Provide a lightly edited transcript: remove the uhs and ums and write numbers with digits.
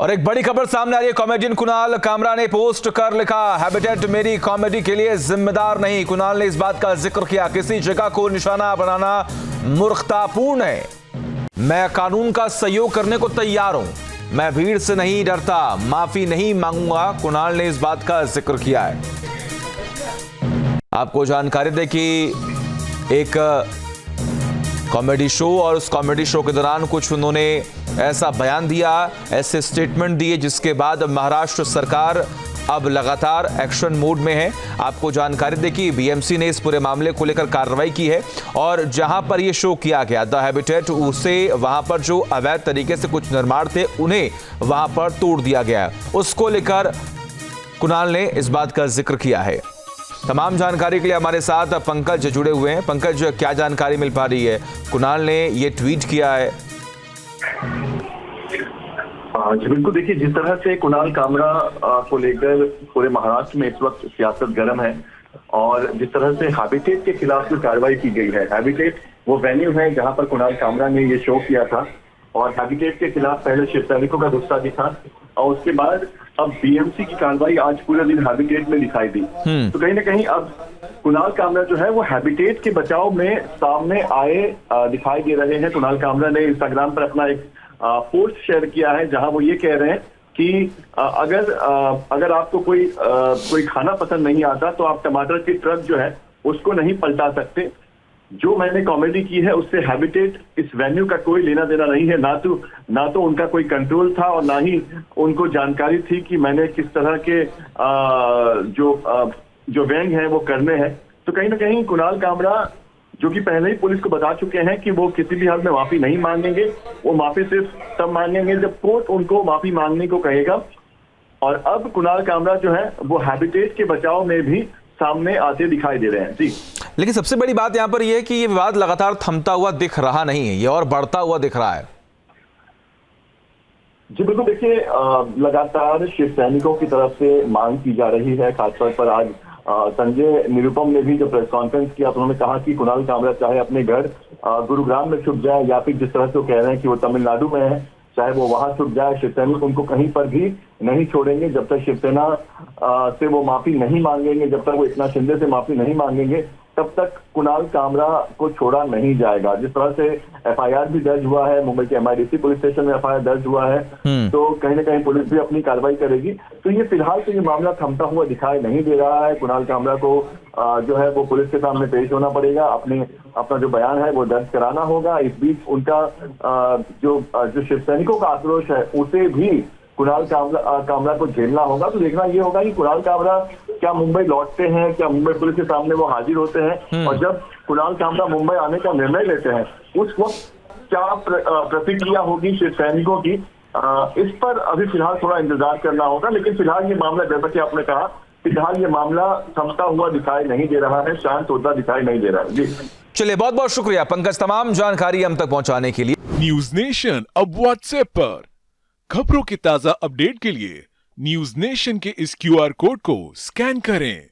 और एक बड़ी खबर सामने आ रही है। कॉमेडियन कुणाल कामरा ने पोस्ट कर लिखा, हैबिटेट मेरी कॉमेडी के लिए जिम्मेदार नहीं। कुणाल ने इस बात का जिक्र किया, किसी जगह को निशाना बनाना मूर्खतापूर्ण है। मैं कानून का सहयोग करने को तैयार हूं, मैं भीड़ से नहीं डरता, माफी नहीं मांगूंगा। कुणाल ने इस बात का जिक्र किया है। आपको जानकारी दे कि एक कॉमेडी शो और उस कॉमेडी शो के दौरान कुछ उन्होंने ऐसा बयान दिया, ऐसे स्टेटमेंट दिए, जिसके बाद महाराष्ट्र सरकार अब लगातार एक्शन मोड में है। आपको जानकारी दे कि बीएमसी ने इस पूरे मामले को लेकर कार्रवाई की है और जहां पर यह शो किया गया द हैबिटेट, उसे वहां पर जो अवैध तरीके से कुछ निर्माण थे उन्हें वहां पर तोड़ दिया गया। उसको लेकर कुणाल ने इस बात का जिक्र किया है। तमाम जानकारी के लिए हमारे साथ पंकज जुड़े हुए हैं। पंकज, क्या जानकारी मिल पा रही है? कुणाल ने ये ट्वीट किया है। जी बिल्कुल, देखिए जिस तरह से कुणाल कामरा को लेकर पूरे महाराष्ट्र में इस वक्त सियासत गर्म है और जिस तरह से हैबिटेट के खिलाफ जो कार्रवाई की गई है, हैबिटेट वो वेन्यू है जहां पर कुणाल कामरा ने ये शो किया था और हैबिटेट के खिलाफ पहले शिव सैनिकों का गुस्सा दिखा और उसके बाद अब बीएमसी की कार्रवाई आज पूरे दिन हैबिटेट में दिखाई दी। तो कहीं ना कहीं अब कुणाल कामरा जो है वो हैबिटेट के बचाव में सामने आए दिखाई दे रहे हैं। कुणाल कामरा ने इंस्टाग्राम पर अपना एक पोस्ट शेयर किया है जहां वो ये कह रहे हैं कि अगर आपको कोई खाना पसंद नहीं आता तो आप टमाटर की ट्रक जो है उसको नहीं पलटा सकते। जो मैंने कॉमेडी की है उससे हैबिटेट इस वेन्यू का कोई लेना देना नहीं है। ना तो उनका कोई कंट्रोल था और ना ही उनको जानकारी थी कि मैंने किस तरह के जो व्यंग है वो करने हैं। तो कहीं ना कहीं कुणाल कामरा जो कि पहले ही पुलिस को बता चुके हैं कि वो किसी भी हाल में माफी नहीं मांगेंगे, वो माफी सिर्फ तब मांगेंगे जब कोर्ट उनको माफी मांगने को कहेगा। और अब कुणाल कामरा जो है वो हैबिटेट के बचाव में भी सामने आते दिखाई दे रहे हैं। जी, लेकिन सबसे बड़ी बात यहां पर यह है कि ये विवाद लगातार थमता हुआ दिख रहा नहीं है, ये और बढ़ता हुआ दिख रहा है। जी बिल्कुल, देखिए लगातार शिव सैनिकों की तरफ से मांग की जा रही है। खासतौर पर आज संजय निरुपम ने भी जो प्रेस कॉन्फ्रेंस किया तो उन्होंने कहा कि कुणाल कामरा चाहे अपने घर गुरुग्राम में छुप जाए या फिर जिस तरह से वो कह रहे हैं कि वो तमिलनाडु में है, चाहे वो वहां छुप जाए, शिव सैनिक उनको कहीं पर भी नहीं छोड़ेंगे जब तक शिवसेना से वो माफी नहीं मांगेंगे, जब तक वो एकनाथ शिंदे से माफी नहीं मांगेंगे तब तक कुणाल कामरा को छोड़ा नहीं जाएगा। जिस तरह से एफआईआर भी दर्ज हुआ है, मुंबई के एमआईडीसी पुलिस स्टेशन में एफआईआर दर्ज हुआ है, तो कहीं ना कहीं पुलिस भी अपनी कार्रवाई करेगी। तो ये फिलहाल तो ये मामला थमता हुआ दिखाई नहीं दे रहा है। कुणाल कामरा को जो है वो पुलिस के सामने पेश होना पड़ेगा, अपना जो बयान है वो दर्ज कराना होगा। इस बीच उनका जो शिव सैनिकों का आक्रोश है उसे भी कुणाल कामरा को झेलना होगा। तो देखना ये होगा कि कुणाल कामरा क्या मुंबई लौटते हैं, क्या मुंबई पुलिस के सामने वो हाजिर होते हैं और जब कुणाल कामरा मुंबई आने का निर्णय लेते हैं उस वक्त क्या प्रतिक्रिया होगी शिव सैनिकों की, इस पर अभी फिलहाल थोड़ा इंतजार करना होगा। लेकिन फिलहाल ये मामला, जैसा कि आपने कहा, फिलहाल ये मामला थमता हुआ दिखाई नहीं दे रहा है, शांत होता दिखाई नहीं दे रहा है। जी चलिए, बहुत बहुत शुक्रिया पंकज, तमाम जानकारी हम तक पहुंचाने के लिए। न्यूज नेशन अब व्हाट्सएप पर खबरों की ताजा अपडेट के लिए न्यूज नेशन के इस क्यूआर कोड को स्कैन करें।